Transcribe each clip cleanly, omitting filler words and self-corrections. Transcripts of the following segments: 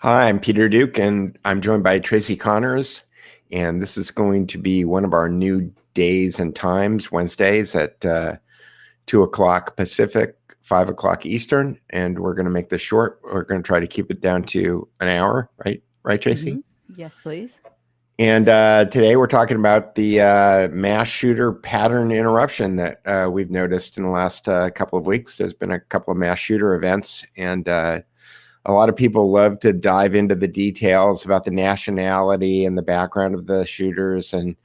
Hi, I'm Peter Duke, and I'm joined by Tracy Connors. And this is going to be one of our new days and times, Wednesdays at 2 o'clock Pacific, 5 o'clock Eastern. And we're going to make this short. We're going to try to keep it down to an hour, right? Right, Tracy? Mm-hmm. Yes, please. And today we're talking about the mass shooter pattern interruption that we've noticed in the last couple of weeks. There's been a couple of mass shooter events, and a lot of people love to dive into the details about the nationality and the background of the shooters and,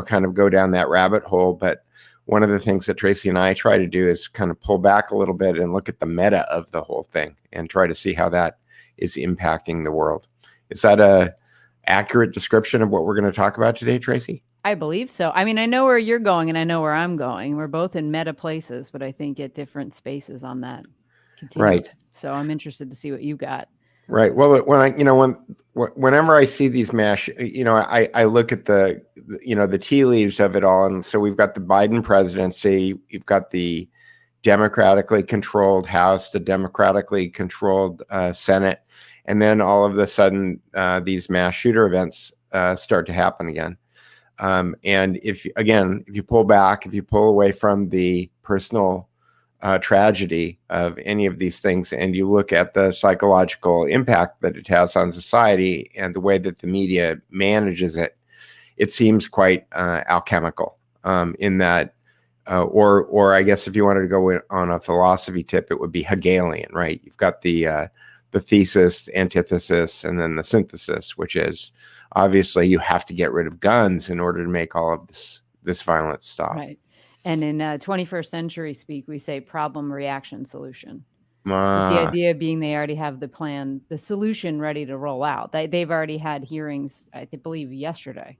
kind of go down that rabbit hole. But one of the things that Tracy and I try to do is kind of pull back a little bit and look at the meta of the whole thing and try to see how that is impacting the world. Is that a accurate description of what we're going to talk about today, Tracy? I believe so. I mean, I know where you're going and I know where I'm going. We're both in meta places, but I think at different spaces on that continuum. Right. So I'm interested to see what you got. Right. Well, whenever I see these mass, I look at the tea leaves of it all. And so we've got the Biden presidency, you've got the democratically controlled House, the democratically controlled Senate. And then all of a sudden, these mass shooter events start to happen again. And if you pull back, if you pull away from the personal tragedy of any of these things, and you look at the psychological impact that it has on society and the way that the media manages it, it seems quite alchemical in that, or I guess if you wanted to go on a philosophy tip, it would be Hegelian, right? You've got the thesis, antithesis, and then the synthesis, which is obviously you have to get rid of guns in order to make all of this violence stop. Right. And in 21st century speak, we say problem, reaction, solution. The idea being they already have the plan, the solution ready to roll out. They've already had hearings, I believe, yesterday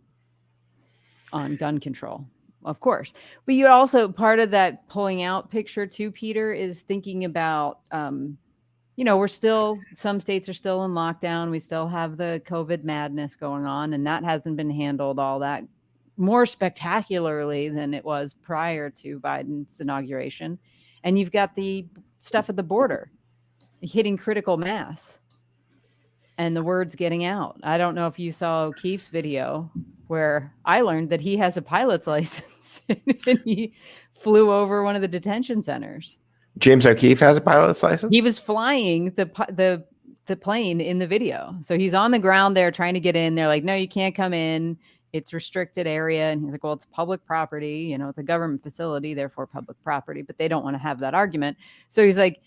on gun control, of course. But you also, part of that pulling out picture too, Peter, is thinking about, we're still, some states are still in lockdown. We still have the COVID madness going on, and that hasn't been handled all that more spectacularly than it was prior to Biden's inauguration. And you've got the stuff at the border hitting critical mass and the word's getting out. I don't know if you saw O'Keefe's video where I learned that he has a pilot's license and he flew over one of the detention centers. James O'Keefe has a pilot's license? He was flying the plane in the video. So he's on the ground there trying to get in. They're like, no, you can't come in. It's restricted area. And he's like, well, it's public property. It's a government facility, therefore public property. But they don't want to have that argument. So he's like,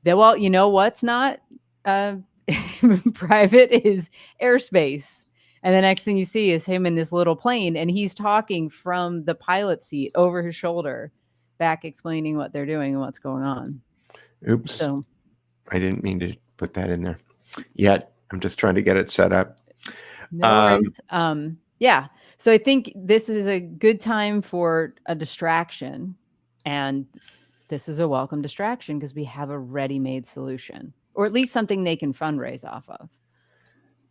well, you know what's not private is airspace. And the next thing you see is him in this little plane. And he's talking from the pilot seat over his shoulder, back explaining what they're doing and what's going on. Oops. So I didn't mean to put that in there yet. I'm just trying to get it set up. No worries. Yeah. So I think this is a good time for a distraction. And this is a welcome distraction because we have a ready-made solution, or at least something they can fundraise off of.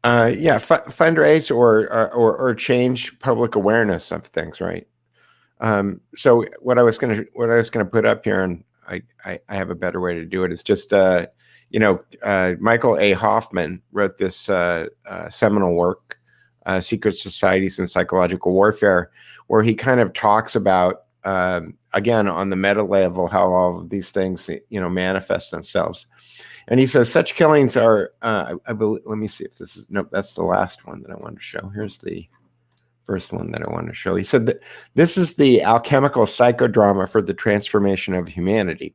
Fundraise or change public awareness of things, right? So what I was going to put up here, and I have a better way to do it, is just Michael A. Hoffman wrote this seminal work, Secret Societies and Psychological Warfare, where he kind of talks about, again, on the meta level, how all of these things, manifest themselves. And he says such killings are, I believe, let me see if this is, nope, that's the last one that I wanted to show. Here's the first one that I wanted to show. He said that this is the alchemical psychodrama for the transformation of humanity.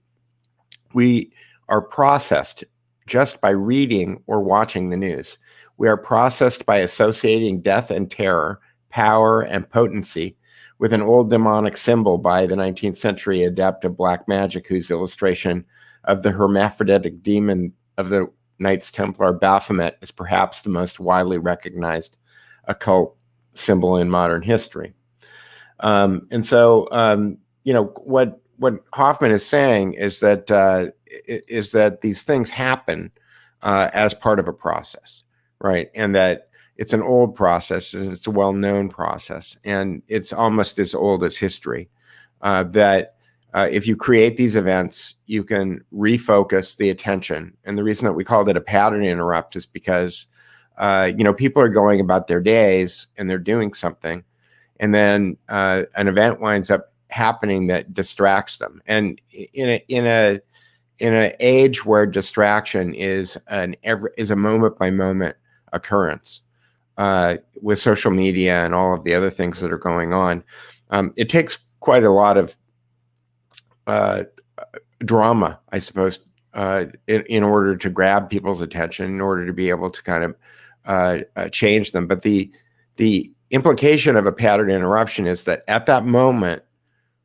We are processed just by reading or watching the news. We are processed by associating death and terror, power and potency with an old demonic symbol by the 19th century adept of black magic, whose illustration of the hermaphroditic demon of the Knights Templar Baphomet is perhaps the most widely recognized occult symbol in modern history. And so, what Hoffman is saying is that these things happen as part of a process, right? And that it's an old process, and it's a well-known process, and it's almost as old as history. If you create these events, you can refocus the attention. And the reason that we called it a pattern interrupt is because people are going about their days and they're doing something, and then an event winds up happening that distracts them. And in an age where distraction is a moment by moment occurrence, with social media and all of the other things that are going on, it takes quite a lot of drama, I suppose, in order to grab people's attention, in order to be able to kind of change them. But the implication of a pattern interruption is that at that moment,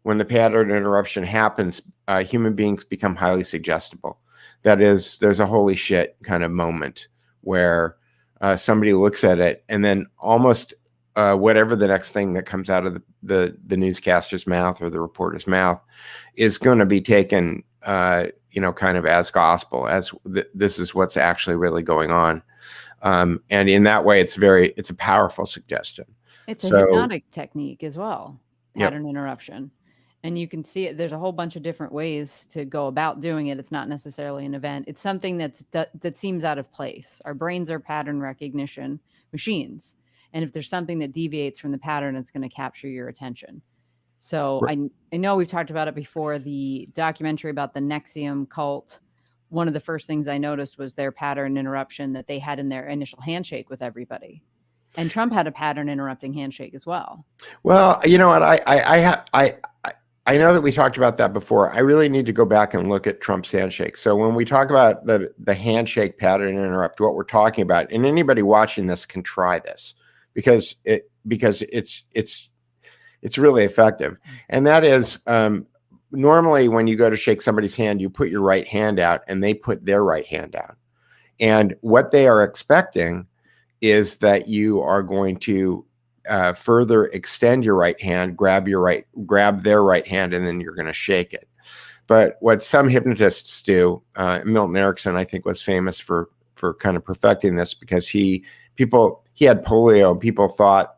when the pattern interruption happens, human beings become highly suggestible. That is, there's a holy shit kind of moment where somebody looks at it, and then almost whatever the next thing that comes out of the newscaster's mouth or the reporter's mouth is going to be taken, kind of as gospel, as this is what's actually really going on. And in that way, it's a powerful suggestion. It's a hypnotic technique as well, pattern Yep. interruption. And you can see it. There's a whole bunch of different ways to go about doing it. It's not necessarily an event. It's something that seems out of place. Our brains are pattern recognition machines. And if there's something that deviates from the pattern, it's going to capture your attention. So I know we've talked about it before. The documentary about the Nexium cult, one of the first things I noticed was their pattern interruption that they had in their initial handshake with everybody. And Trump had a pattern interrupting handshake as well. Well, you know what? I know that we talked about that before. I really need to go back and look at Trump's handshake. So when we talk about the handshake pattern interrupt, what we're talking about, and anybody watching this can try this because it's really effective. And that is, normally when you go to shake somebody's hand, you put your right hand out and they put their right hand out. And what they are expecting is that you are going to further extend your right hand, grab their right hand, and then you're going to shake it. But what some hypnotists do, Milton Erickson, I think, was famous for kind of perfecting this, because he had polio, and people thought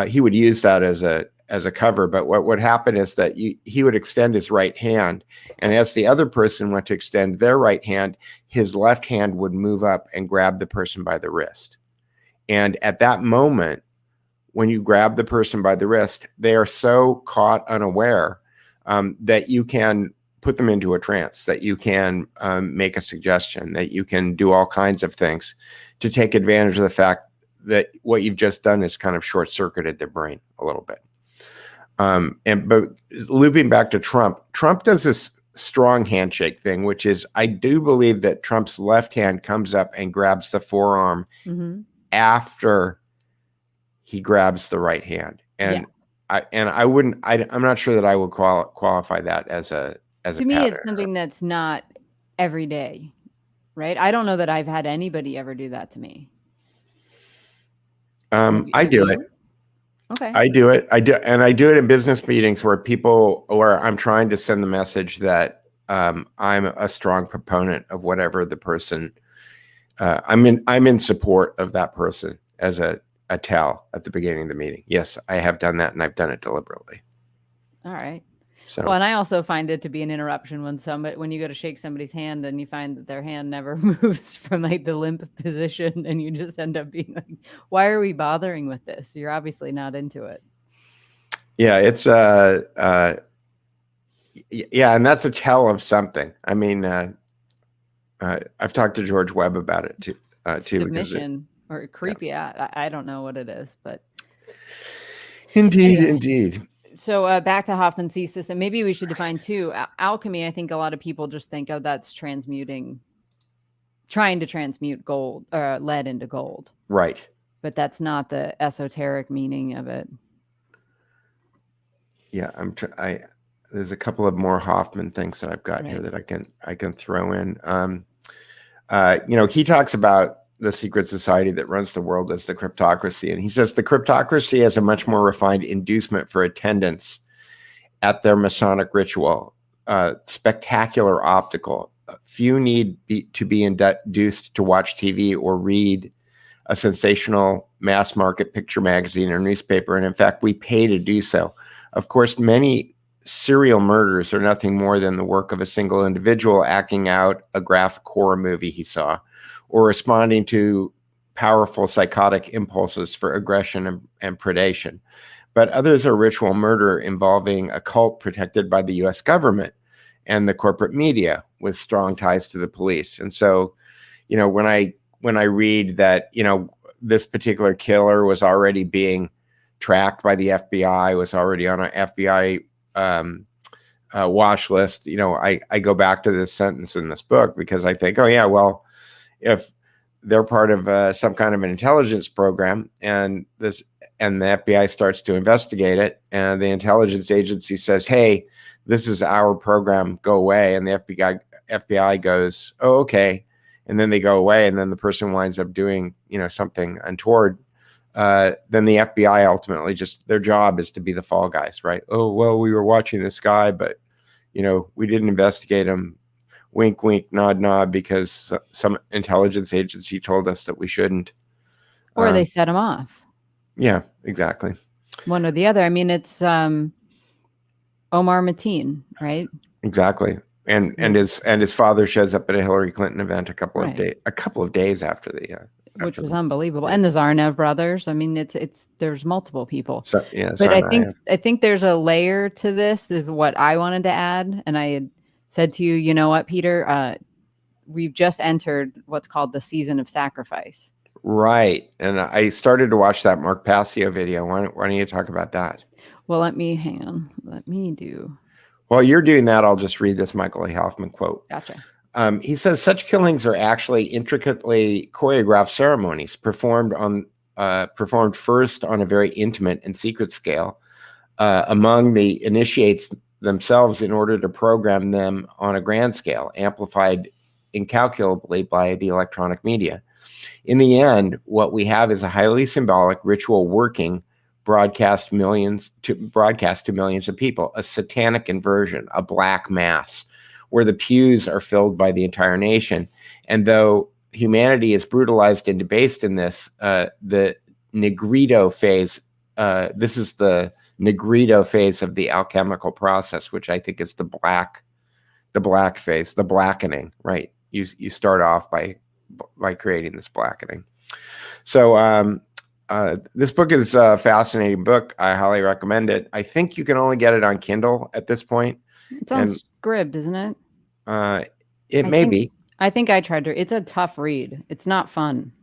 he would use that as a cover. But what would happen is that he would extend his right hand, and as the other person went to extend their right hand, his left hand would move up and grab the person by the wrist. And at that moment, when you grab the person by the wrist, they are so caught unaware that you can put them into a trance, that you can make a suggestion, that you can do all kinds of things to take advantage of the fact that what you've just done is kind of short-circuited their brain a little bit. But looping back to Trump does this strong handshake thing, which is, I do believe that Trump's left hand comes up and grabs the forearm after he grabs the right hand. And I'm not sure that I would qualify that as a to me, it's something that's not every day, right? I don't know that I've had anybody ever do that to me. I do it. Okay. I do it. And I do it in business meetings where I'm trying to send the message that I'm a strong proponent of whatever the person, I'm in support of that person as a tell at the beginning of the meeting. Yes, I have done that, and I've done it deliberately. All right. So, well, and I also find it to be an interruption when you go to shake somebody's hand and you find that their hand never moves from like the limp position, and you just end up being like, why are we bothering with this? You're obviously not into it. Yeah, it's yeah, and that's a tell of something. I mean, I've talked to George Webb about it too. Submission or creepy. Yeah. I don't know what it is, but indeed. So back to Hoffman's thesis, and maybe we should define too. Alchemy, I think a lot of people just think, oh, that's trying to transmute gold or lead into gold. Right. But that's not the esoteric meaning of it. Yeah, there's a couple of more Hoffman things that I've got here that I can throw in. He talks about the secret society that runs the world as the cryptocracy. And he says the cryptocracy has a much more refined inducement for attendance at their Masonic ritual, spectacular optical. Few need to be induced to watch TV or read a sensational mass market picture magazine or newspaper. And in fact, we pay to do so. Of course, many serial murders are nothing more than the work of a single individual acting out a graphic horror movie he saw, or responding to powerful psychotic impulses for aggression and predation. But others are ritual murder involving a cult protected by the US government and the corporate media with strong ties to the police. And so, when I read that, this particular killer was already being tracked by the FBI, was already on an FBI watch list, I go back to this sentence in this book because I think, oh yeah, well, if they're part of some kind of an intelligence program and the FBI starts to investigate it and the intelligence agency says, hey, this is our program, go away. And the FBI goes, oh, okay. And then they go away and then the person winds up doing, something untoward. Then the FBI ultimately their job is to be the fall guys, right? Oh, well, we were watching this guy, but, we didn't investigate him. Wink, wink, nod, nod, because some intelligence agency told us that we shouldn't. Or they set him off. Yeah, exactly. One or the other. I mean, it's Omar Mateen, right? Exactly. And his father shows up at a Hillary Clinton event a couple of days after the which was unbelievable. And the Zarnev brothers. I mean, there's multiple people. So, yeah, but I think there's a layer to this is what I wanted to add. And I had said to you, you know what, Peter, we've just entered what's called the season of sacrifice. Right. And I started to watch that Mark Passio video. Why don't you talk about that? Well, hang on. Let me do. While you're doing that, I'll just read this Michael A. Hoffman quote. Gotcha. He says, such killings are actually intricately choreographed ceremonies performed first on a very intimate and secret scale among the initiates themselves in order to program them on a grand scale, amplified incalculably by the electronic media. In the end, what we have is a highly symbolic ritual working broadcast to millions of people, a satanic inversion, a black mass, where the pews are filled by the entire nation. And though humanity is brutalized and debased in this, the Negrito phase, this is the Negrito phase of the alchemical process, which I think is the black phase, the blackening, right? You start off by creating this blackening. So this book is a fascinating book. I highly recommend it. I think you can only get it on Kindle at this point. It's on Scribd, isn't it? It may be. I think I tried to. It's a tough read. It's not fun.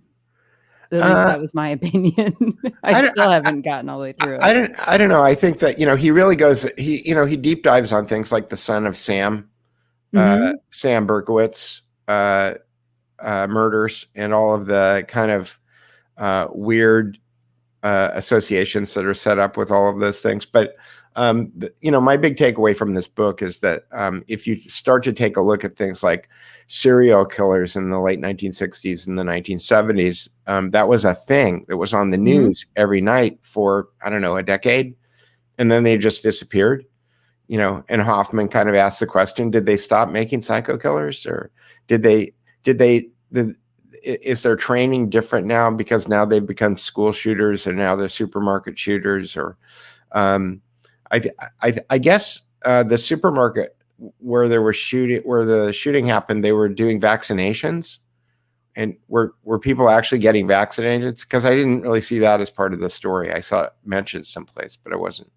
At least that was my opinion. I still haven't gotten all the way through it. I don't know. I think that, he really goes, he deep dives on things like the son of Sam, Sam Berkowitz, murders and all of the kind of weird associations that are set up with all of those things. But, my big takeaway from this book is that if you start to take a look at things like serial killers in the late 1960s and the 1970s, that was a thing that was on the news every night for, I don't know, a decade. And then they just disappeared, and Hoffman kind of asked the question, did they stop making psycho killers, or is their training different now because now they've become school shooters and now they're supermarket shooters? Or I guess the supermarket where the shooting happened, they were doing vaccinations, and were people actually getting vaccinated? Because I didn't really see that as part of the story. I saw it mentioned someplace, but I wasn't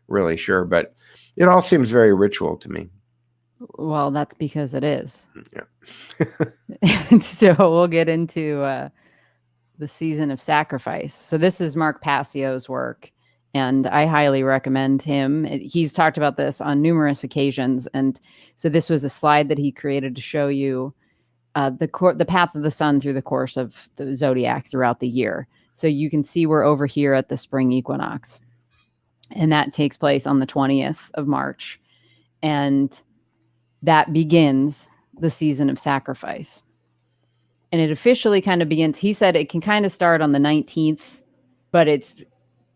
really sure. But it all seems very ritual to me. Well, that's because it is. Yeah. So we'll get into the season of sacrifice. So this is Mark Passio's work, and I highly recommend him. He's talked about this on numerous occasions. And so this was a slide that he created to show you the path of the sun through the course of the zodiac throughout the year. So you can see we're over here at the spring equinox, and that takes place on the 20th of March. And that begins the season of sacrifice. And it officially kind of begins. He said it can kind of start on the 19th, but it's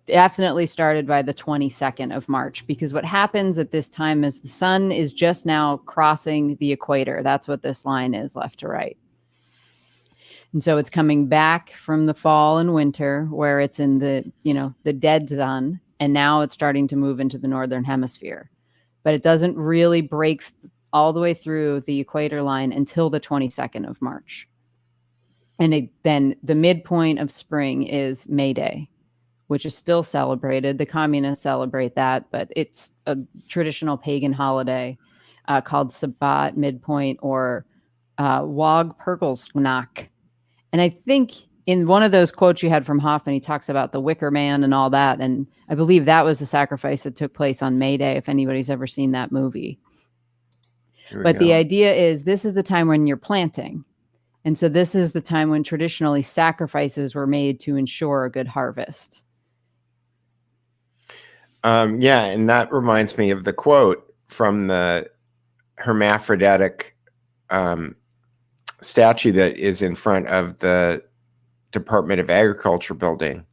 definitely started by the 22nd of March, because what happens at this time is the sun is just now crossing the equator. That's what this line is, left to right. And so it's coming back from the fall and winter where it's in the dead zone. And now it's starting to move into the northern hemisphere, but it doesn't really break all the way through the equator line until the 22nd of March. And then the midpoint of spring is May Day, which is still celebrated. The communists celebrate that, but it's a traditional pagan holiday called Sabbat midpoint or Wog Pergelsnacht. And I think in one of those quotes you had from Hoffman, he talks about the Wicker Man and all that. And I believe that was the sacrifice that took place on May Day, if anybody's ever seen that movie. But the idea is this is the time when you're planting. And so this is the time when traditionally sacrifices were made to ensure a good harvest. Yeah, and that reminds me of the quote from the hermaphroditic statue that is in front of the Department of Agriculture building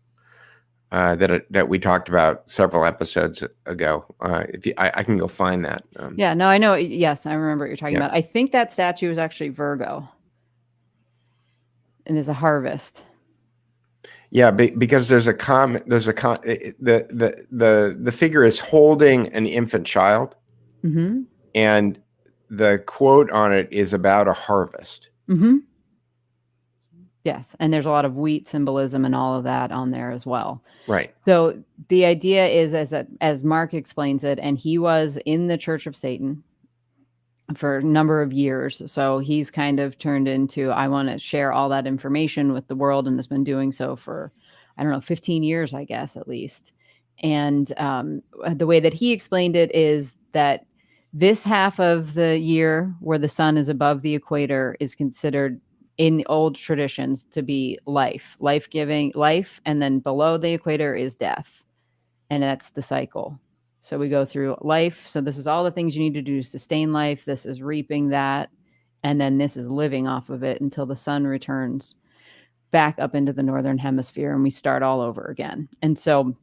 that we talked about several episodes ago. I can go find that. Yeah, no, I know. Yes, I remember what you're talking about. I think that statue is actually Virgo. And is a harvest. Yeah, because the figure is holding an infant child, mm-hmm. and the quote on it is about a harvest. Mm-hmm. Yes, and there's a lot of wheat symbolism and all of that on there as well. Right. So the idea is, as Mark explains it, and he was in the Church of Satan for a number of years. So he's kind of turned into, I want to share all that information with the world, and has been doing so for, 15 years, I guess, at least. And the way that he explained it is that this half of the year where the sun is above the equator is considered in old traditions to be life-giving life. And then below the equator is death. And that's the cycle. So we go through life. So this is all the things you need to do to sustain life. This is reaping that. And then this is living off of it until the sun returns back up into the northern hemisphere and we start all over again. And so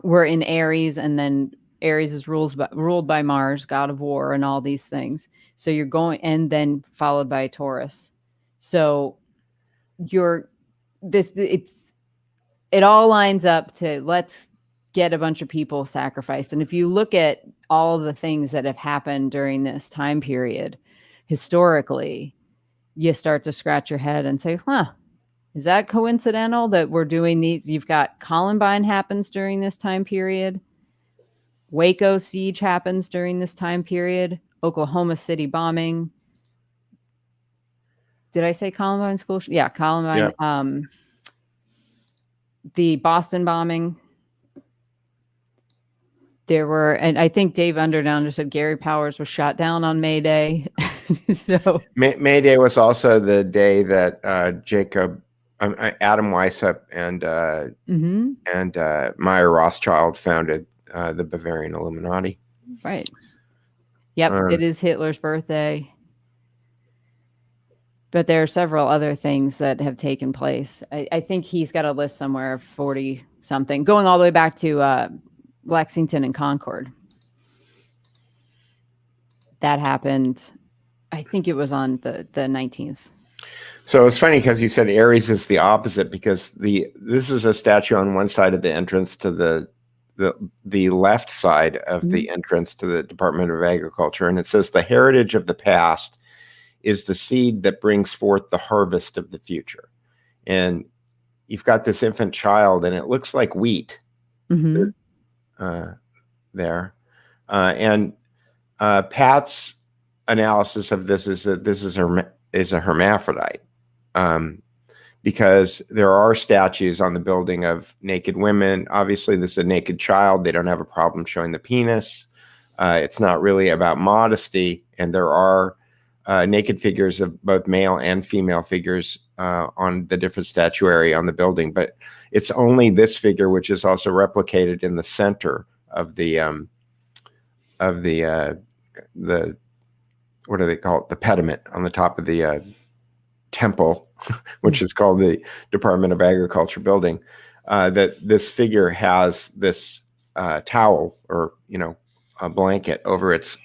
we're in Aries, and then Aries is ruled by Mars, god of war, and all these things. So you're going, and then followed by Taurus. So it all lines up to let's get a bunch of people sacrificed. And if you look at all the things that have happened during this time period, historically, you start to scratch your head and say, is that coincidental that we're doing these? You've got Columbine happens during this time period. Waco siege happens during this time period. Oklahoma City bombing. Did I say Columbine school? Yeah, Columbine. Yep. The Boston bombing. There were, and I think Dave Underdowner said Gary Powers was shot down on May Day. So May Day was also the day that Adam Weishaupt and Meyer Rothschild founded the Bavarian Illuminati. Right. Yep, it is Hitler's birthday. But there are several other things that have taken place. I think he's got a list somewhere of 40 something, going all the way back to Lexington and Concord. That happened, I think it was on the 19th. So it's funny because you said Aries is the opposite, because this is a statue on one side of the entrance to the left side of the entrance to the Department of Agriculture, and it says the heritage of the past is the seed that brings forth the harvest of the future. And you've got this infant child, and it looks like wheat. Mm-hmm. There. And Pat's analysis of this is that this is a hermaphrodite, because there are statues on the building of naked women. Obviously, this is a naked child. They don't have a problem showing the penis. It's not really about modesty. And there are naked figures of both male and female figures on the different statuary on the building. But it's only this figure, which is also replicated in the center of the what do they call it? The pediment on the top of the temple, which is called the Department of Agriculture building. That this figure has this towel, or a blanket over its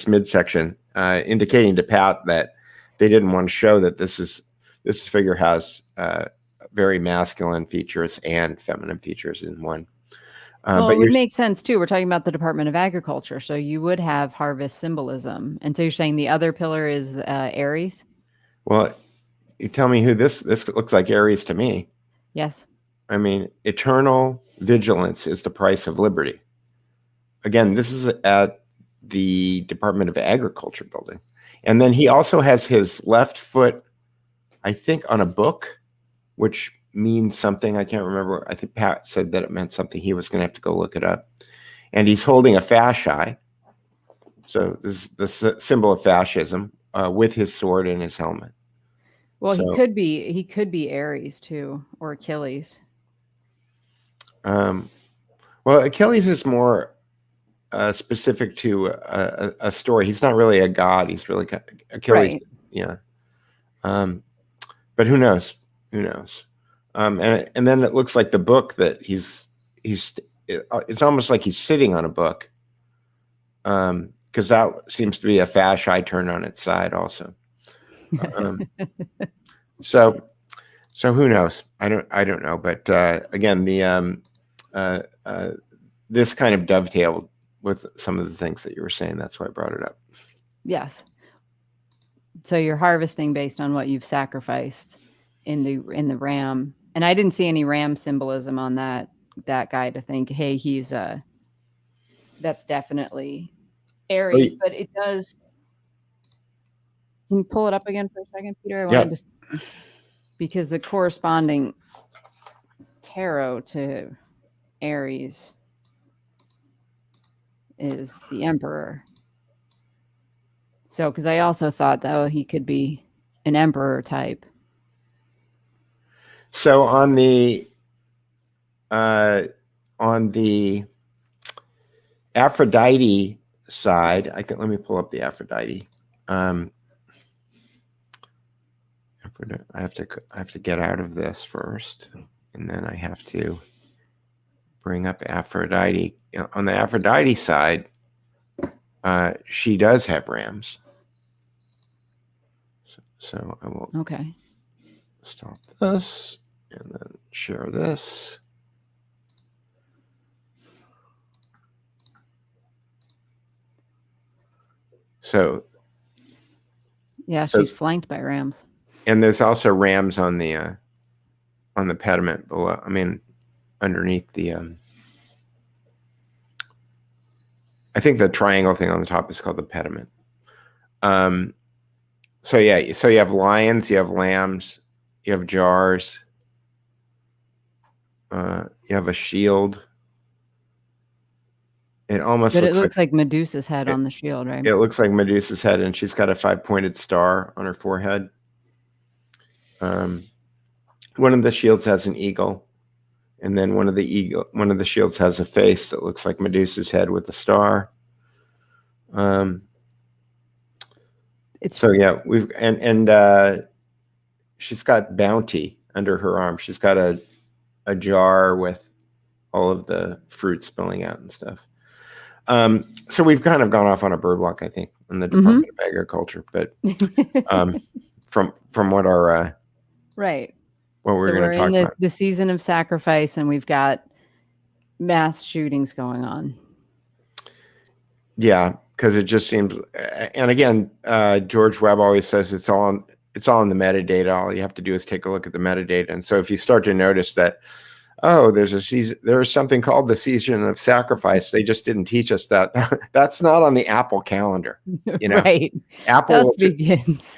midsection, indicating to Pat that they didn't want to show that this figure has very masculine features and feminine features in one. Well, it would make sense too. We're talking about the Department of Agriculture, so you would have harvest symbolism. And so you're saying the other pillar is Aries? Well, you tell me who this looks like Aries to me. Yes. I mean, eternal vigilance is the price of liberty. Again, this is at the Department of Agriculture building. And then he also has his left foot, I think, on a book, which means something. I can't remember. I think Pat said that it meant something. He was going to have to go look it up. And he's holding a fasci. So this is the symbol of fascism with his sword and his helmet. Well, so, he could be Aries too, or Achilles. Well, Achilles is more specific to a story. He's not really a god. He's really Achilles. Right. Yeah. But who knows? Who knows? And then it looks like the book that it's almost like he's sitting on a book. Because that seems to be a fasci turned on its side also. So who knows? I don't know. But again, this kind of dovetailed with some of the things that you were saying. That's why I brought it up. Yes. So you're harvesting based on what you've sacrificed in the ram, and I didn't see any ram symbolism on that guy to think, hey, he's that's definitely Aries, but it does. Can you pull it up again for a second, Peter? I wanted to, because the corresponding tarot to Aries is the Emperor. So, because I also thought that he could be an Emperor type. So on the Aphrodite side, let me pull up the Aphrodite. I have to get out of this first, and then I have to bring up Aphrodite. On the Aphrodite side, she does have rams. So I will stop this and then share this. So yeah, she's flanked by rams. And there's also rams on the pediment below. I mean, underneath the I think the triangle thing on the top is called the pediment. So yeah, so you have lions, you have lambs, you have jars, you have a shield. It almost looks like Medusa's head on the shield, right? It looks like Medusa's head, and she's got a 5-pointed star on her forehead. One of the shields has an eagle, and then one of the shields has a face that looks like Medusa's head with the star. So yeah, she's got bounty under her arm. She's got a jar with all of the fruit spilling out and stuff. So we've kind of gone off on a bird walk, I think, in the Department of Agriculture, but from what our right. What we're going to talk about. The season of sacrifice, and we've got mass shootings going on. Yeah, because it just seems, and again, George Webb always says it's all in the metadata. All you have to do is take a look at the metadata. And so if you start to notice that, there's something called the season of sacrifice, they just didn't teach us that. That's not on the Apple calendar, right? Apple begins.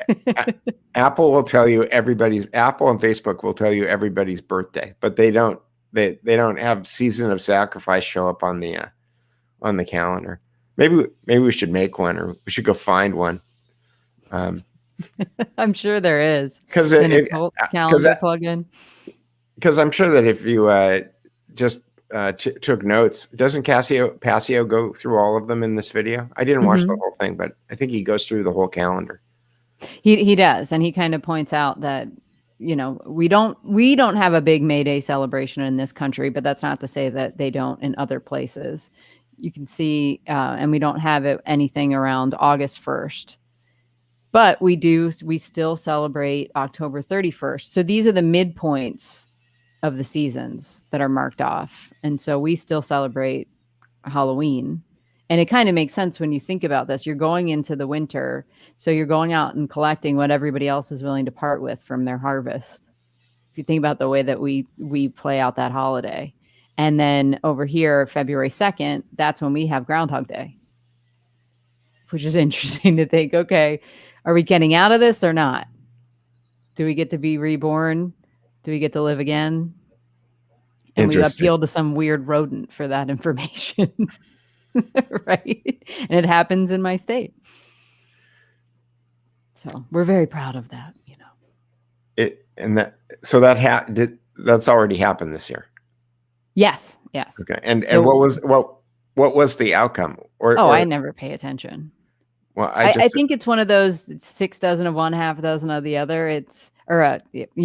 Apple will tell you Apple and Facebook will tell you everybody's birthday, but they don't have season of sacrifice show up on the calendar. Maybe we should make one, or we should go find one. I'm sure there is. Because calendar plugin. Because I'm sure that if you just took notes, doesn't Passio go through all of them in this video? I didn't watch the whole thing, but I think he goes through the whole calendar. He does, and he kind of points out that we don't have a big May Day celebration in this country, but that's not to say that they don't in other places. You can see, and we don't have anything around August 1st. But we still celebrate October 31st. So these are the midpoints of the seasons that are marked off. And so we still celebrate Halloween. And it kind of makes sense when you think about this. You're going into the winter, so you're going out and collecting what everybody else is willing to part with from their harvest. If you think about the way that we play out that holiday. And then over here, February 2nd, that's when we have Groundhog Day, which is interesting to think, okay, are we getting out of this or not? Do we get to be reborn? Do we get to live again? And we appeal to some weird rodent for that information. Right? And it happens in my state. So we're very proud of that, you know. That's already happened this year. Yes. Okay. And what was the outcome? I never pay attention. Well, I think it's one of those 6 dozen of one, half dozen of the other. You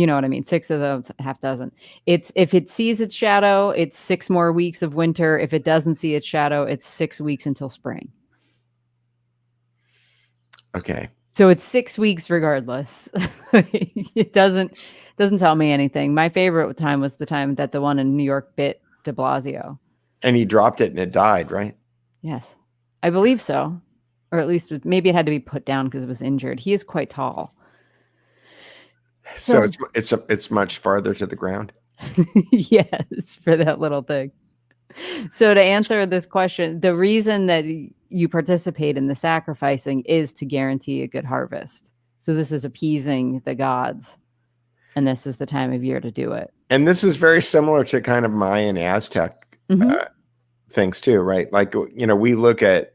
know what I mean? 6 of those, half dozen. It's if it sees its shadow, it's 6 more weeks of winter. If it doesn't see its shadow, it's 6 weeks until spring. Okay. So it's 6 weeks regardless. It doesn't tell me anything. My favorite time was the time that the one in New York bit de Blasio. And he dropped it and it died, right? Yes, I believe so. Or at least maybe it had to be put down because it was injured. He is quite tall. So it's much farther to the ground. Yes, for that little thing. So to answer this question, the reason that you participate in the sacrificing is to guarantee a good harvest. So this is appeasing the gods. And this is the time of year to do it. And this is very similar to kind of Mayan Aztec things too, right? Like, you know, we look at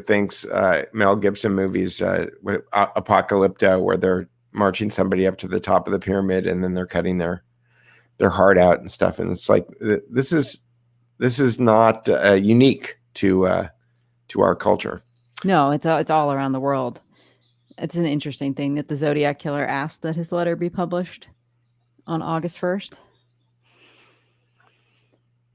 things, Mel Gibson movies with Apocalypto, where they're marching somebody up to the top of the pyramid and then they're cutting their heart out and stuff. And it's like, this is not unique to our culture. No, it's all around the world. It's an interesting thing that the Zodiac Killer asked that his letter be published on August 1st.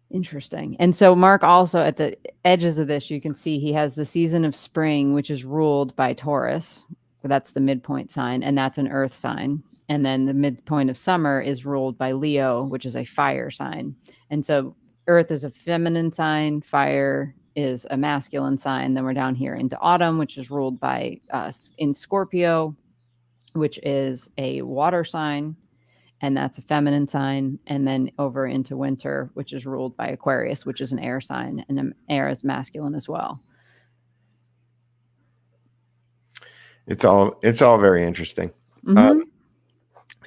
Interesting. And so Mark also, at the edges of this, you can see he has the season of spring, which is ruled by Taurus. That's the midpoint sign, and that's an earth sign. And then the midpoint of summer is ruled by Leo, which is a fire sign. And so earth is a feminine sign, fire is a masculine sign. Then we're down here into autumn, which is ruled by us in Scorpio, which is a water sign, and that's a feminine sign. And then over into winter, which is ruled by Aquarius, which is an air sign, and air is masculine as well. It's all very interesting.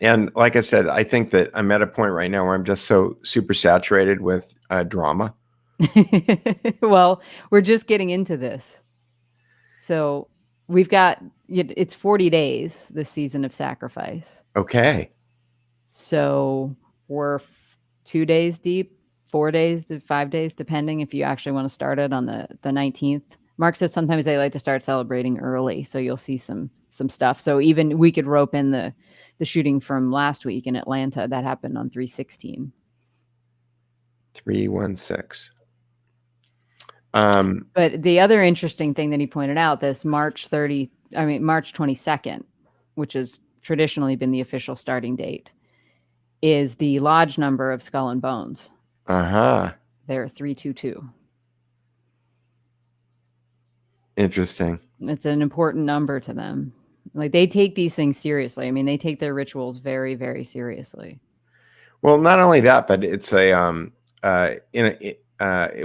And like I said, I think that I'm at a point right now where I'm just so super saturated with drama. Well, we're just getting into this. So we've got, it's 40 days, this season of sacrifice. Okay. So we're 2 days deep, 4 days to 5 days, depending if you actually want to start it on the 19th. Mark says sometimes they like to start celebrating early. So you'll see some stuff. So even we could rope in the shooting from last week in Atlanta that happened on 3/16. 3/16. But the other interesting thing that he pointed out, this March 22nd, which has traditionally been the official starting date, is the lodge number of Skull and Bones. They're 322. Interesting. It's an important number to them. Like, they take these things seriously. I mean, they take their rituals very, very seriously. Well, not only that, but it's it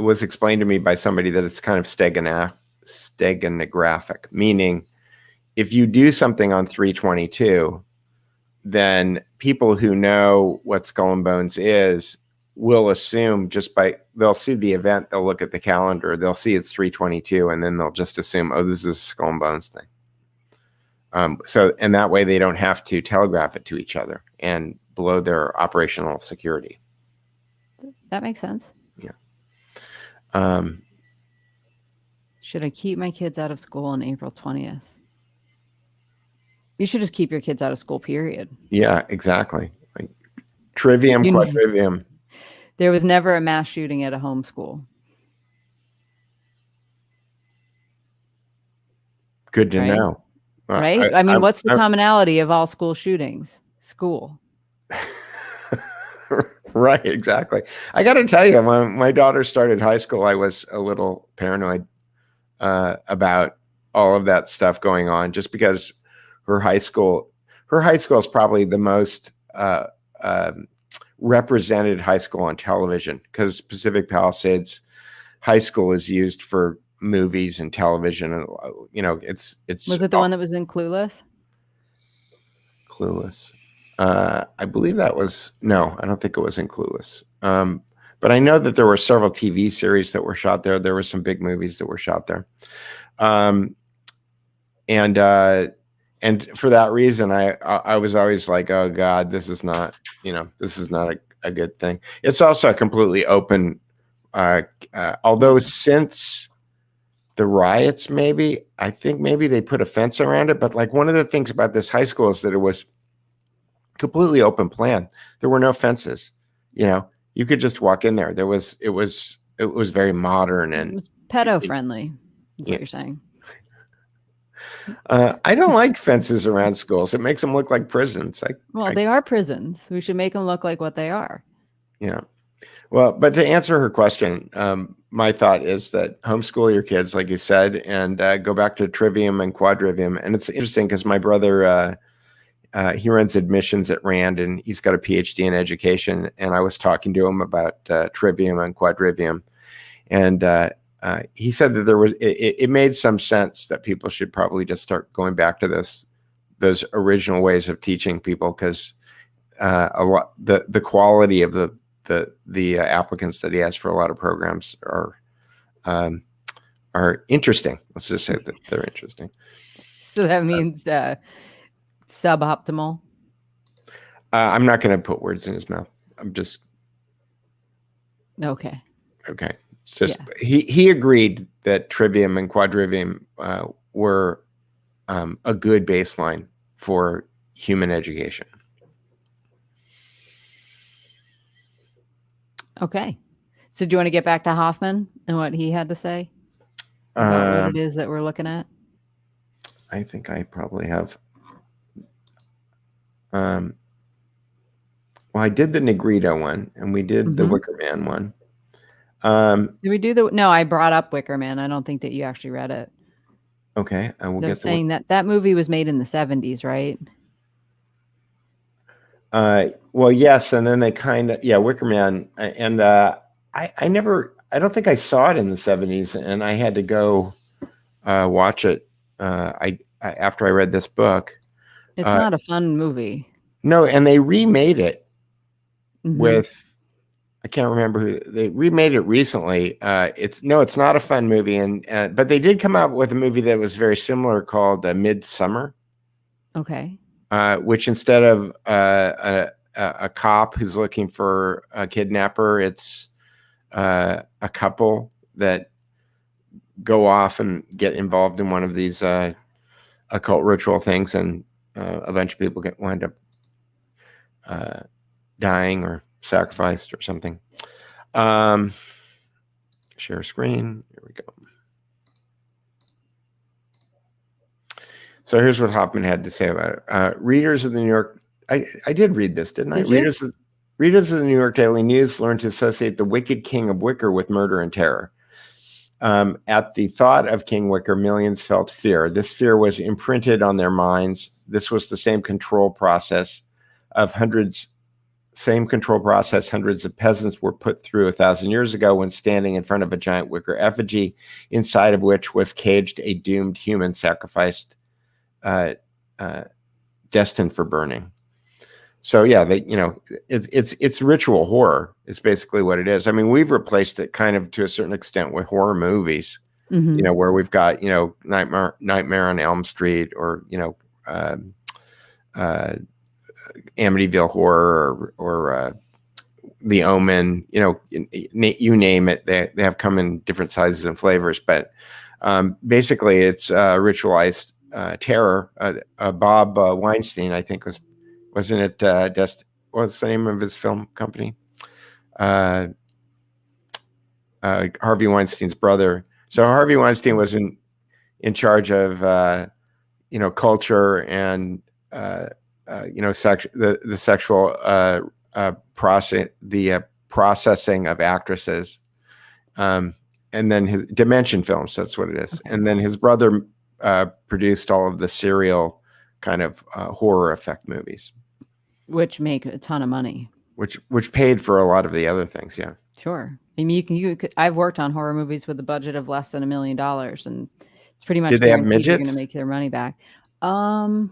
was explained to me by somebody that it's kind of steganographic, meaning if you do something on 3/22, then people who know what Skull and Bones is will assume they'll see the event, they'll look at the calendar, they'll see it's 3/22, and then they'll just assume, oh, this is a Skull and Bones thing. And that way they don't have to telegraph it to each other and blow their operational security. That makes sense. Yeah. Should I keep my kids out of school on April 20th? You should just keep your kids out of school, period. Yeah, exactly. Like, trivium, quadrivium. There was never a mass shooting at a home school. Good to know. Right? I mean, what's the commonality of all school shootings? School. Right, exactly. I got to tell you, when my daughter started high school, I was a little paranoid about all of that stuff going on, just because her high school is probably the most represented high school on television, because Pacific Palisades High School is used for movies and television, and it's Was it the one that was in Clueless? Clueless. I believe that was no. I don't think it was in Clueless. But I know that there were several TV series that were shot there. There were some big movies that were shot there, and for that reason, I was always like, oh God, this is not a good thing. It's also a completely open. Although since the riots, I think maybe they put a fence around it. But like, one of the things about this high school is that it was completely open plan. There were no fences. You could just walk in there. It was very modern, and it was pedo friendly. Is what you're saying. I don't like fences around schools. It makes them look like prisons. They are prisons. We should make them look like what they are. Yeah. Well, but to answer her question, my thought is that homeschool your kids, like you said, and go back to trivium and quadrivium. And it's interesting because my brother, he runs admissions at Rand, and he's got a PhD in education. And I was talking to him about trivium and quadrivium, and he said that it made some sense that people should probably just start going back to those original ways of teaching people, because the quality of the applicants that he has for a lot of programs are interesting. Let's just say that they're interesting. So that means suboptimal. I'm not going to put words in his mouth. I'm just okay. It's just he agreed that trivium and quadrivium were a good baseline for human education. Okay. So do you want to get back to Hoffman and what he had to say about what it is that we're looking at? I think I probably have. Well, I did the Negrito one, and we did the Wicker Man one. Did we do no, I brought up Wicker Man. I don't think that you actually read it. Okay. I will get saying that movie was made in the 70s, right? Well, yes. And then they Wicker Man. And I don't think I saw it in the 70s, and I had to go watch it after I read this book. It's not a fun movie. No, and they remade it with, I can't remember who they remade it recently. It's not a fun movie, but they did come out with a movie that was very similar called Midsummer. Okay. Which instead of a cop who's looking for a kidnapper, it's a couple that go off and get involved in one of these occult ritual things, and a bunch of people wind up dying or sacrificed or something. Share screen. Here we go. So here's what Hoffman had to say about it. Readers of the New York, I did read this, didn't I? Readers of the New York Daily News learned to associate the wicked King of Wicker with murder and terror. At the thought of King Wicker, millions felt fear. This fear was imprinted on their minds. This was the same control process hundreds of peasants were put through 1,000 years ago when standing in front of a giant wicker effigy, inside of which was caged a doomed human sacrificed, destined for burning. So yeah, it's ritual horror is basically what it is. I mean, we've replaced it kind of to a certain extent with horror movies, where we've got, Nightmare on Elm Street, or, Amityville Horror, or The Omen, you name it. They have come in different sizes and flavors, but basically it's ritualized terror. Bob Weinstein, I think, wasn't it? What's the name of his film company? Harvey Weinstein's brother. So Harvey Weinstein was in charge of culture and the sexual processing of actresses. And then his Dimension Films, that's what it is. Okay. And then his brother produced all of the serial kind of horror effect movies, which make a ton of money. Which paid for a lot of the other things, yeah. Sure. I mean, I've worked on horror movies with a budget of less than $1 million, and it's pretty much Did they have midgets? You're going to make their money back. I'm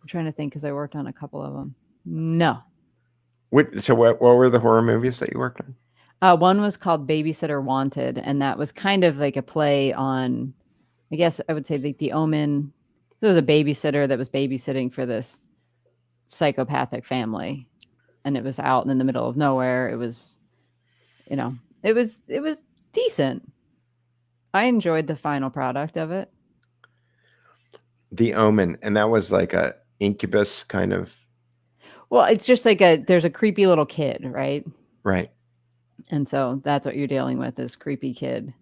trying to think because I worked on a couple of them. No. So what were the horror movies that you worked on? One was called Babysitter Wanted, and that was kind of like a play on, I guess I would say, the Omen. There was a babysitter that was babysitting for this psychopathic family, and it was out in the middle of nowhere. It was, it was decent. I enjoyed the final product of it. The Omen, and that was like a incubus kind of. Well, it's just like there's a creepy little kid, right? Right. And so that's what you're dealing with, this creepy kid.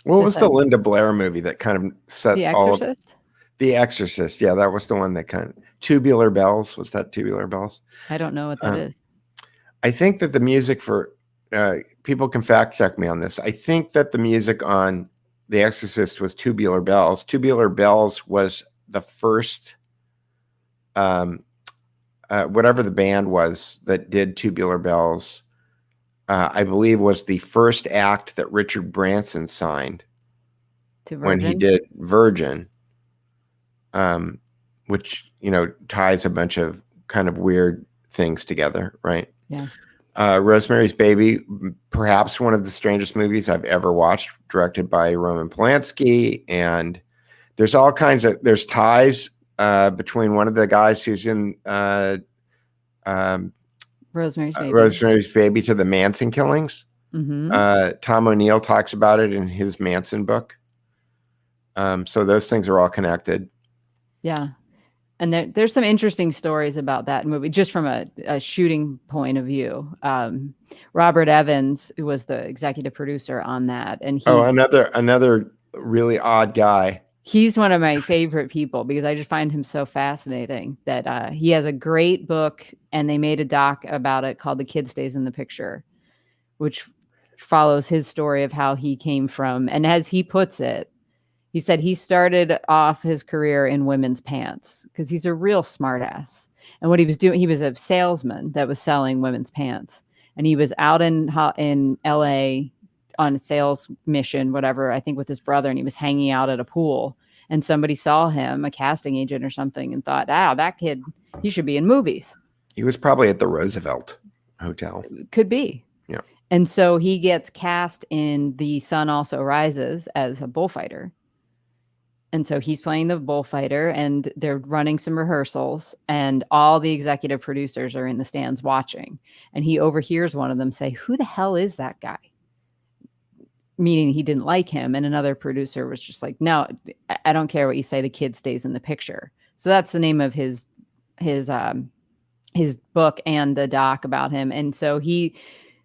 What was the Linda Blair movie that kind of set The Exorcist? The Exorcist, yeah, that was the one that kind of Tubular Bells. Was that Tubular Bells? I don't know what that is. I think that the music for people can fact check me on this. I think that the music on The Exorcist was Tubular Bells. Tubular Bells was the first, whatever the band was that did Tubular Bells, I believe was the first act that Richard Branson signed when he did Virgin. Which, ties a bunch of kind of weird things together, right? Yeah. Rosemary's Baby, perhaps one of the strangest movies I've ever watched, directed by Roman Polanski. And there's all kinds of, there's ties between one of the guys who's in Rosemary's Baby to the Manson killings. Mm-hmm. Tom O'Neill talks about it in his Manson book. So those things are all connected. Yeah. And there's some interesting stories about that movie, just from a shooting point of view. Robert Evans, who was the executive producer on that. And another really odd guy. He's one of my favorite people because I just find him so fascinating that he has a great book, and they made a doc about it called The Kid Stays in the Picture, which follows his story of how he came from. And as he puts it, he said he started off his career in women's pants because he's a real smartass. And what he was doing, he was a salesman that was selling women's pants. And he was out in LA on a sales mission, whatever, I think with his brother, and he was hanging out at a pool. And somebody saw him, a casting agent or something, and thought, that kid, he should be in movies. He was probably at the Roosevelt Hotel. Could be. Yeah. And so he gets cast in The Sun Also Rises as a bullfighter. And so he's playing the bullfighter, and they're running some rehearsals, and all the executive producers are in the stands watching. And he overhears one of them say, "Who the hell is that guy?" Meaning he didn't like him. And another producer was just like, "No, I don't care what you say. The kid stays in the picture." So that's the name of his book and the doc about him. And so he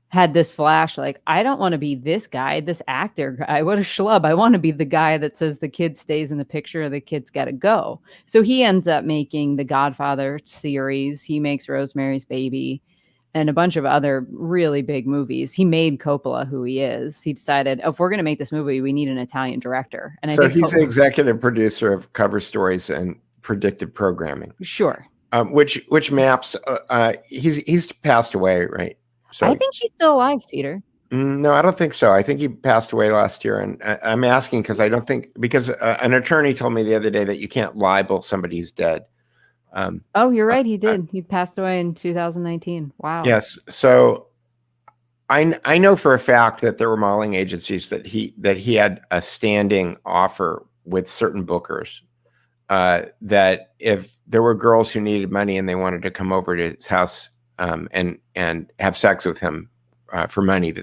had this flash, like, I don't want to be this guy, this actor guy. What a schlub. I want to be the guy that says the kid stays in the picture, the kid's got to go. So he ends up making the Godfather series. He makes Rosemary's Baby and a bunch of other really big movies. He made Coppola who he is. He decided, if we're going to make this movie, we need an Italian director. And so he's the executive producer of Cover Stories and Predictive Programming. Sure. Which maps, he's passed away, right? So I think he's still alive, Peter. No, I don't think so. I think he passed away last year. And I'm asking because I don't think, because an attorney told me the other day that you can't libel somebody who's dead. Oh, you're right. He did. He passed away in 2019. Wow. Yes. So I know for a fact that there were modeling agencies that he had a standing offer with certain bookers, that if there were girls who needed money and they wanted to come over to his house and have sex with him for money,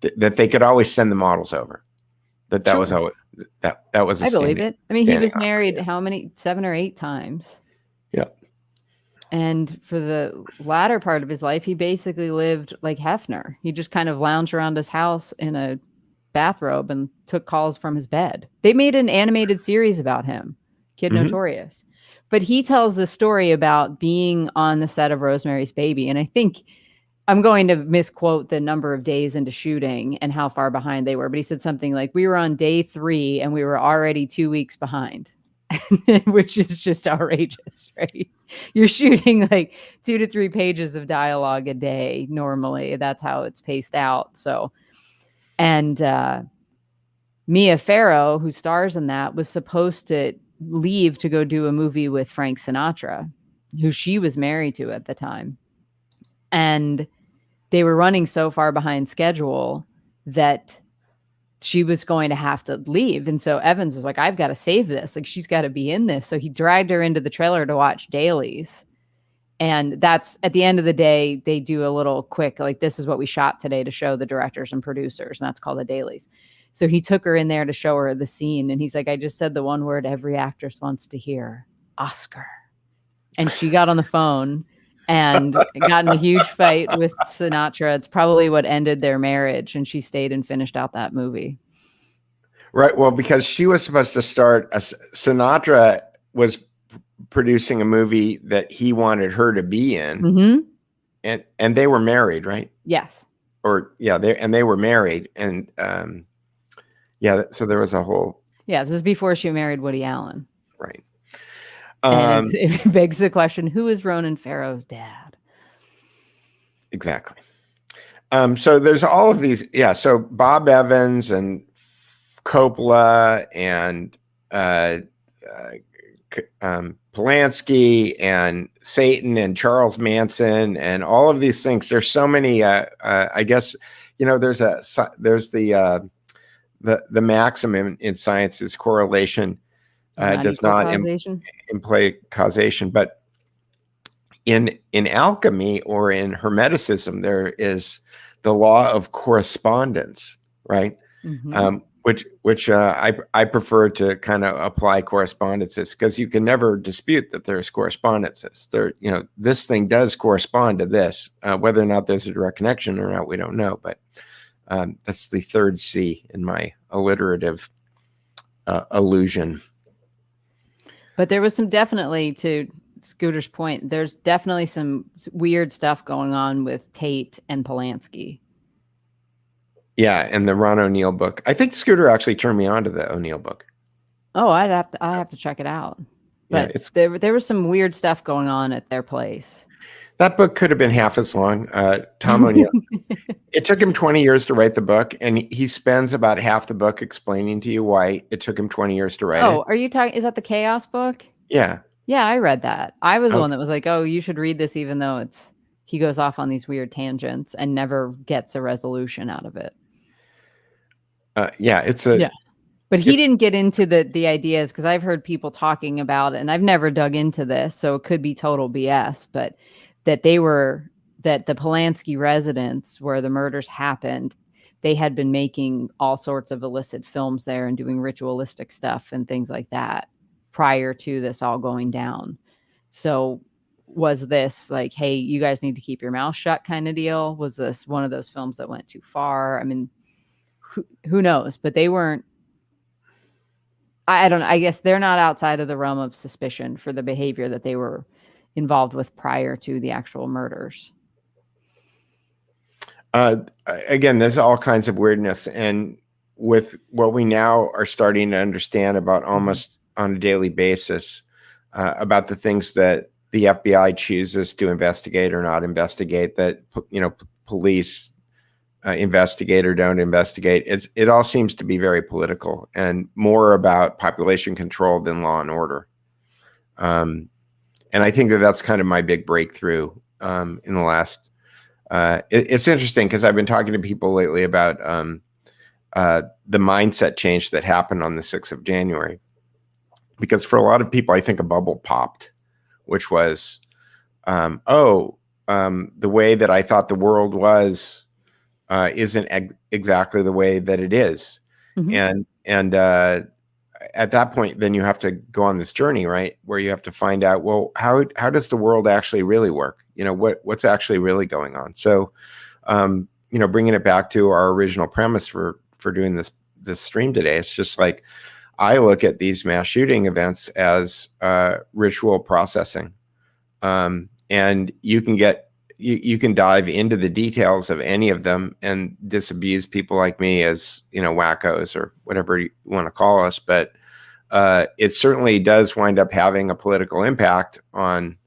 that they could always send the models over. That Sure. was always, that was. I believe it. I mean, he was married how many? 7 or 8 times. Yeah. And for the latter part of his life, he basically lived like Hefner. He just kind of lounged around his house in a bathrobe and took calls from his bed. They made an animated series about him, Kid Notorious. But he tells the story about being on the set of Rosemary's Baby. And I think I'm going to misquote the number of days into shooting and how far behind they were, but he said something like, we were on day 3 and we were already 2 weeks behind, which is just outrageous, right? You're shooting like 2 to 3 pages of dialogue a day. Normally that's how it's paced out. So, and, Mia Farrow, who stars in that, was supposed to leave to go do a movie with Frank Sinatra, who she was married to at the time. And they were running so far behind schedule that she was going to have to leave. And so Evans was like, I've got to save this. Like, she's got to be in this. So he dragged her into the trailer to watch dailies. And that's, at the end of the day, they do a little quick, like, this is what we shot today to show the directors and producers. And that's called the dailies. So he took her in there to show her the scene. And he's like, I just said the one word every actress wants to hear, Oscar. And she got on the phone and got in a huge fight with Sinatra. It's probably what ended their marriage. And she stayed and finished out that movie. Right. Well, because she was supposed to start, Sinatra was producing a movie that he wanted her to be in. Mm-hmm. And they were married, right? Yes. Or yeah, they were married. And yeah, so there was a whole. Yeah, this is before she married Woody Allen. Right. And it begs the question, who is Ronan Farrow's dad? Exactly. So there's all of these. Yeah. So Bob Evans and Coppola and Polanski and Satan and Charles Manson and all of these things. There's so many. I guess, you know, there's the maximum in science is correlation does not imply causation, but in alchemy or in Hermeticism, there is the law of correspondence, right? Mm-hmm. Which I prefer to kind of apply correspondences, because you can never dispute that there's correspondences. There, you know, this thing does correspond to this. Whether or not there's a direct connection or not, we don't know. But that's the third C in my alliterative illusion. But there was some, definitely, to Scooter's point, there's definitely some weird stuff going on with Tate and Polanski. Yeah, and the Ron O'Neill book. I think Scooter actually turned me on to the O'Neill book. Oh, I have to check it out. But yeah, there was some weird stuff going on at their place. That book could have been half as long. Tom O'Neill. It took him 20 years to write the book, and he spends about half the book explaining to you why it took him 20 years to write it. Oh, are you talking? Is that the Chaos book? Yeah. Yeah, I read that. I was the one that was like, "Oh, you should read this," even though he goes off on these weird tangents and never gets a resolution out of it. But he didn't get into the ideas, because I've heard people talking about it, and I've never dug into this, so it could be total BS, but that the Polanski residence where the murders happened, they had been making all sorts of illicit films there and doing ritualistic stuff and things like that prior to this all going down. So was this like, hey, you guys need to keep your mouth shut kind of deal? Was this one of those films that went too far? I mean, who knows? But they weren't. I don't know. I guess they're not outside of the realm of suspicion for the behavior that they were involved with prior to the actual murders. Again, there's all kinds of weirdness, and with what we now are starting to understand about almost on a daily basis about the things that the FBI chooses to investigate or not investigate, that, you know, police investigate or don't investigate. It all seems to be very political and more about population control than law and order. And I think that's kind of my big breakthrough in the last. It's interesting because I've been talking to people lately about the mindset change that happened on the 6th of January. Because for a lot of people, I think a bubble popped, which was, the way that I thought the world was isn't exactly the way that it is. Mm-hmm. And at that point, then you have to go on this journey, right? Where you have to find out, well, how does the world actually really work? You know, what's actually really going on? So, you know, bringing it back to our original premise for doing this stream today, it's just like, I look at these mass shooting events as ritual processing. And you can get, you can dive into the details of any of them and disabuse people like me as, wackos or whatever you want to call us. But it certainly does wind up having a political impact on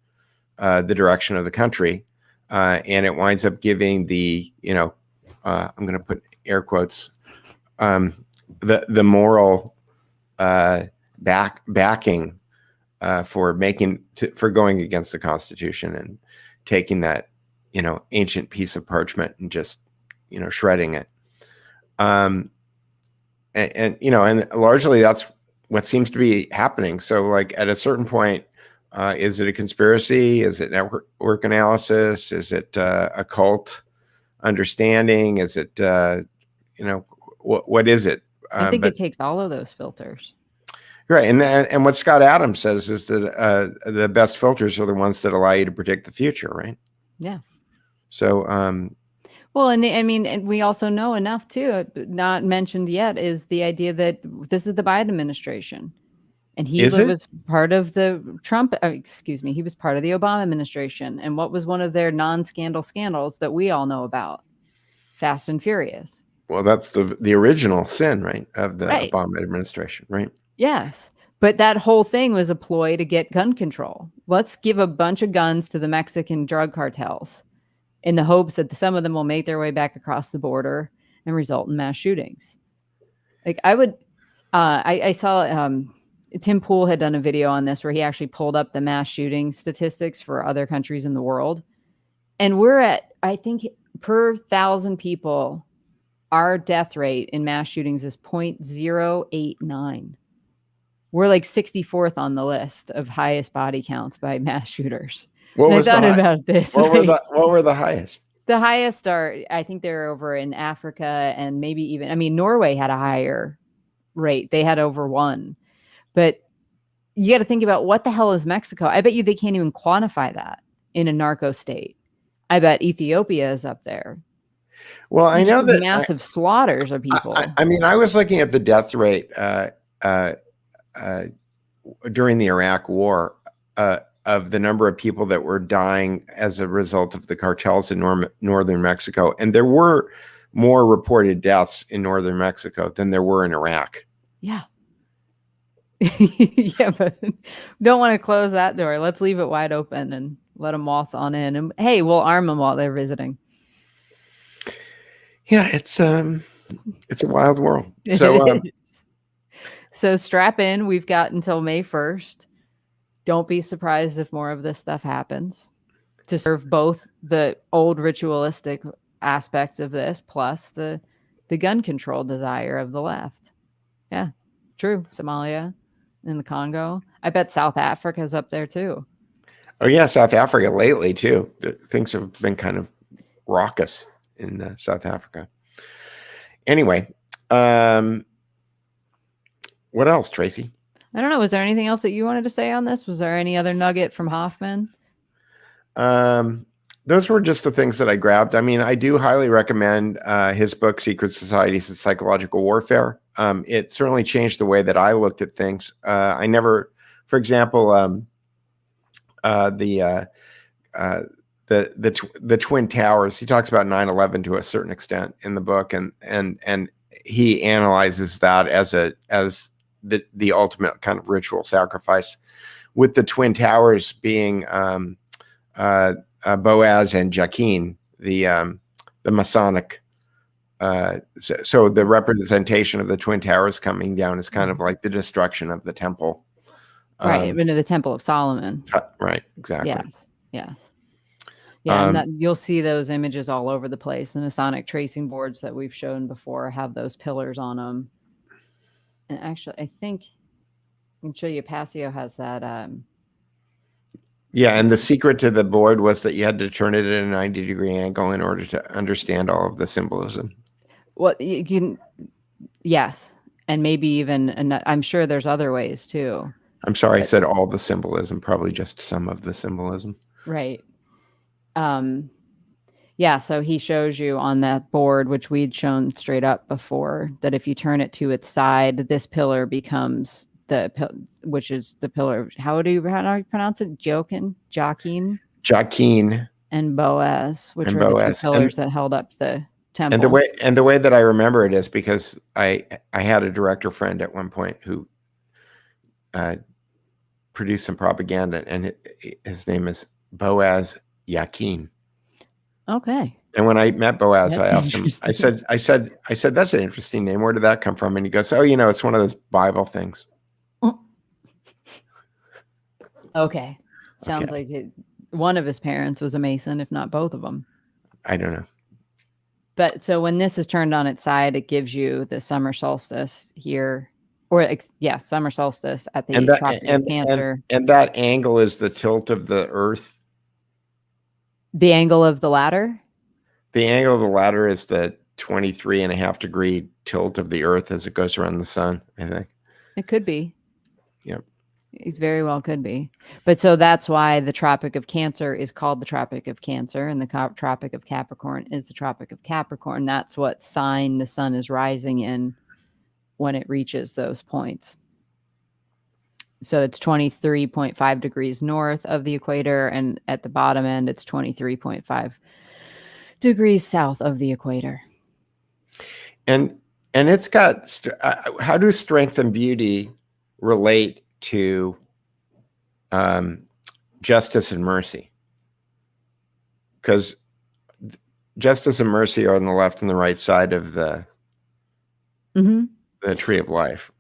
the direction of the country. And it winds up giving the, I'm going to put air quotes, the moral backing for going against the Constitution and taking that, ancient piece of parchment and just, shredding it. And largely that's what seems to be happening. So like at a certain point, is it a conspiracy? Is it network analysis? Is it occult understanding? Is it, what is it? I think it takes all of those filters. Right. And what Scott Adams says is that the best filters are the ones that allow you to predict the future. Right. Yeah. So, well, and I mean, and we also know enough too, not mentioned yet, is the idea that this is the Biden administration. And he was part of the he was part of the Obama administration. And what was one of their non-scandal scandals that we all know about? Fast and Furious. Well, that's the original sin, right, of the Obama administration, right? Yes. But that whole thing was a ploy to get gun control. Let's give a bunch of guns to the Mexican drug cartels in the hopes that some of them will make their way back across the border and result in mass shootings. Like I saw Tim Pool had done a video on this where he actually pulled up the mass shooting statistics for other countries in the world. And we're at, I think, per 1,000 people, our death rate in mass shootings is 0.089. We're like 64th on the list of highest body counts by mass shooters. What were the highest? The highest are, I think they're over in Africa and maybe even, Norway had a higher rate. They had over 1. But you got to think about what the hell is Mexico? I bet you they can't even quantify that in a narco state. I bet Ethiopia is up there. Well, I know that massive slaughters of people. I was looking at the death rate during the Iraq War of the number of people that were dying as a result of the cartels in northern Mexico. And there were more reported deaths in northern Mexico than there were in Iraq. Yeah. Yeah, but don't want to close that door. Let's leave it wide open and let them waltz on in. And hey, we'll arm them while they're visiting. Yeah, it's a wild world. So, so strap in. We've got until May 1st. Don't be surprised if more of this stuff happens to serve both the old ritualistic aspects of this plus the gun control desire of the left. Yeah, true. Somalia and the Congo. I bet South Africa's up there too. Oh yeah, South Africa lately too. Things have been kind of raucous in South Africa. Anyway, what else, Tracy? I don't know. Was there anything else that you wanted to say on this? Was there any other nugget from Hoffman? Those were just the things that I grabbed. I do highly recommend his book, Secret Societies and Psychological Warfare. It certainly changed the way that I looked at things. I never, for example, the Twin Towers. He talks about 9/11 to a certain extent in the book, and he analyzes that as the ultimate kind of ritual sacrifice, with the Twin Towers being Boaz and Jachin, the Masonic. So the representation of the Twin Towers coming down is kind of like the destruction of the temple. Right, into the Temple of Solomon. Right, exactly. Yes. Yeah, and you'll see those images all over the place. The Masonic tracing boards that we've shown before have those pillars on them. And actually, I think I can show you. Passio has that. Yeah, and the secret to the board was that you had to turn it at a 90-degree angle in order to understand all of the symbolism. Well, you can, yes, and maybe even, and I'm sure there's other ways too. I'm sorry, I said all the symbolism, probably just some of the symbolism. Right. Yeah, so he shows you on that board, which we'd shown straight up before, that if you turn it to its side, this pillar becomes which is the pillar. How do you pronounce it? Jachin. Jachin. and Boaz, which and were the two Boaz. pillars that held up the temple. And the way that I remember it is because I had a director friend at one point who produced some propaganda, and his name is Boaz Yakin. Okay. And when I met Boaz, That's I asked him, I said, that's an interesting name. Where did that come from? And he goes, oh, it's one of those Bible things. Okay. Sounds like one of his parents was a Mason, if not both of them. I don't know. But so when this is turned on its side, it gives you the summer solstice here, or summer solstice at the Tropic of Cancer. And that angle is the tilt of the Earth. The angle of the ladder? The angle of the ladder is the 23.5 degree tilt of the Earth as it goes around the sun, I think. It could be. Yep. It very well could be. But so that's why the Tropic of Cancer is called the Tropic of Cancer, and the Tropic of Capricorn is the Tropic of Capricorn. That's what sign the sun is rising in when it reaches those points. So it's 23.5 degrees north of the equator, and at the bottom end, it's 23.5 degrees south of the equator. And it's got, how do strength and beauty relate to justice and mercy? Because justice and mercy are on the left and the right side of the tree of life.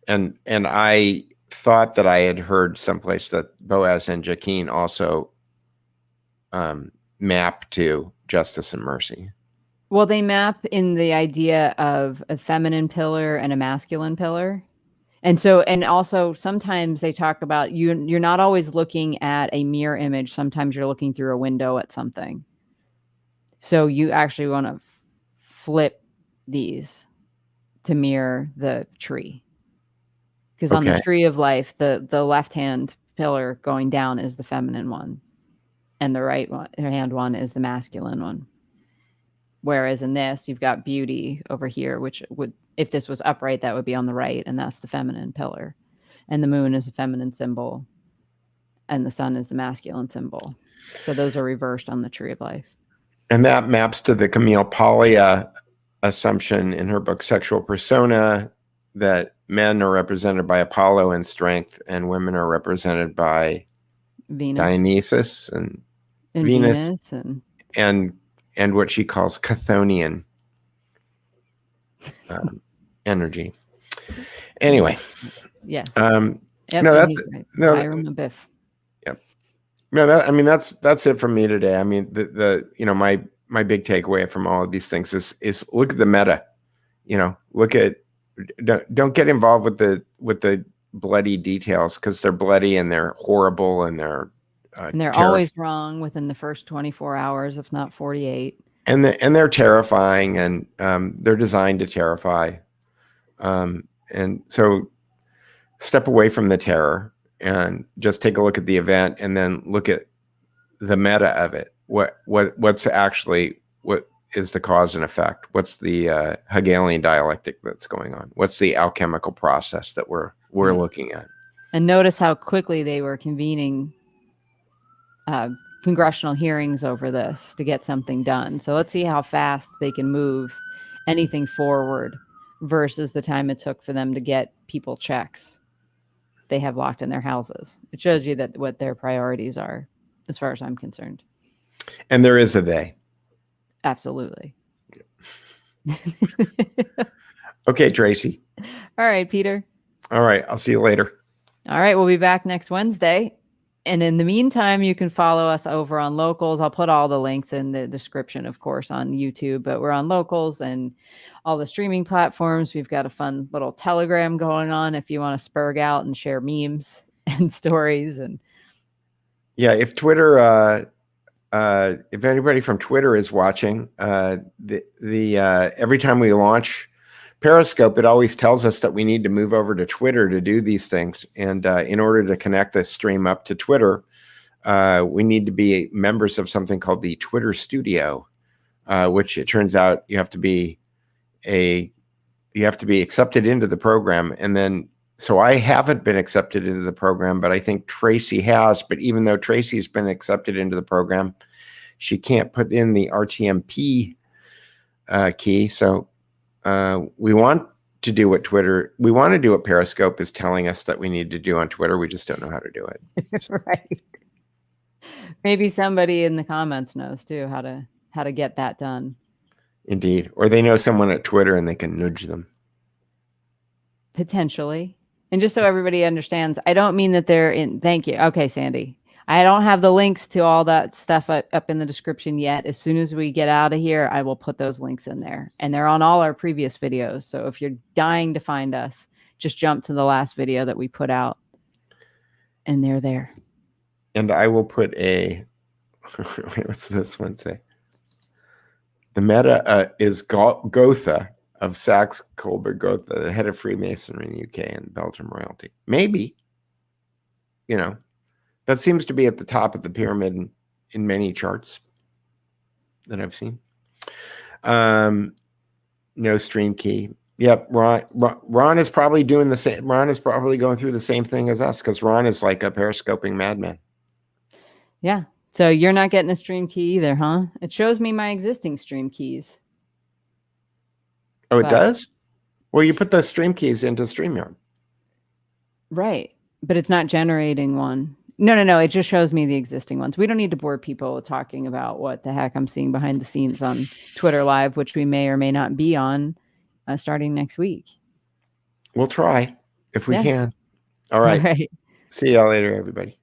And I thought that I had heard someplace that Boaz and Jakin also map to justice and mercy. Well, they map in the idea of a feminine pillar and a masculine pillar. And so, and also sometimes they talk about you're not always looking at a mirror image. Sometimes you're looking through a window at something. So you actually want to flip these to mirror the tree. Because on the tree of life, the left-hand pillar going down is the feminine one, and the right-hand one is the masculine one. Whereas in this, you've got beauty over here, which would, if this was upright, that would be on the right, and that's the feminine pillar. And the moon is a feminine symbol, and the sun is the masculine symbol. So those are reversed on the tree of life. And that maps to the Camille Paglia assumption in her book Sexual Persona, that men are represented by Apollo in strength, and women are represented by Venus. Dionysus and Venus and what she calls Chthonian energy. Anyway. Yes. Yep, no, that's right. no. I remember Biff. Yep. No, that's it for me today. I mean, my big takeaway from all of these things is look at the meta. Look at, don't get involved with the bloody details, because they're bloody and they're horrible and they're always wrong within the first 24 hours, if not 48. And they're terrifying, and they're designed to terrify. And so step away from the terror and just take a look at the event, and then look at the meta of it. What's actually, what is the cause and effect? What's the Hegelian dialectic that's going on? What's the alchemical process that we're looking at? And notice how quickly they were convening congressional hearings over this to get something done. So let's see how fast they can move anything forward versus the time it took for them to get people checks they have locked in their houses. It shows you that what their priorities are, as far as I'm concerned. And there is a they. Absolutely. Okay, Tracy. All right, Peter. All right. I'll see you later. All right. We'll be back next Wednesday. And in the meantime, you can follow us over on Locals. I'll put all the links in the description, of course, on YouTube, but we're on Locals and all the streaming platforms. We've got a fun little Telegram going on if you want to spurg out and share memes and stories. And yeah, if Twitter, if anybody from Twitter is watching, every time we launch Periscope, it always tells us that we need to move over to Twitter to do these things. And in order to connect this stream up to Twitter, we need to be members of something called the Twitter Studio, which it turns out you have to be accepted into the program. And then, so I haven't been accepted into the program, but I think Tracy has. But even though Tracy's been accepted into the program, she can't put in the RTMP key. So we want to do what Periscope is telling us that we need to do on Twitter. We just don't know how to do it. Right. Maybe somebody in the comments knows too how to get that done. Indeed. Or they know someone at Twitter and they can nudge them. Potentially. And just so everybody understands, I don't mean that they're in. Thank you. Okay, Sandy. I don't have the links to all that stuff up in the description yet. As soon as we get out of here, I will put those links in there. And they're on all our previous videos. So if you're dying to find us, just jump to the last video that we put out. And they're there. And I will put what's this one say? The meta is Gotha of Saxe Colbert Gotha, the head of Freemasonry in the UK and Belgium royalty. Maybe, that seems to be at the top of the pyramid in many charts that I've seen. No stream key. Yep, Ron is probably doing the same. Ron is probably going through the same thing as us because Ron is like a periscoping madman. Yeah. So you're not getting a stream key either, huh? It shows me my existing stream keys. Oh, it does? Well, you put the stream keys into StreamYard. Right. But it's not generating one. No. It just shows me the existing ones. We don't need to bore people talking about what the heck I'm seeing behind the scenes on Twitter Live, which we may or may not be on starting next week. We'll try if we can. All right. See y'all later, everybody.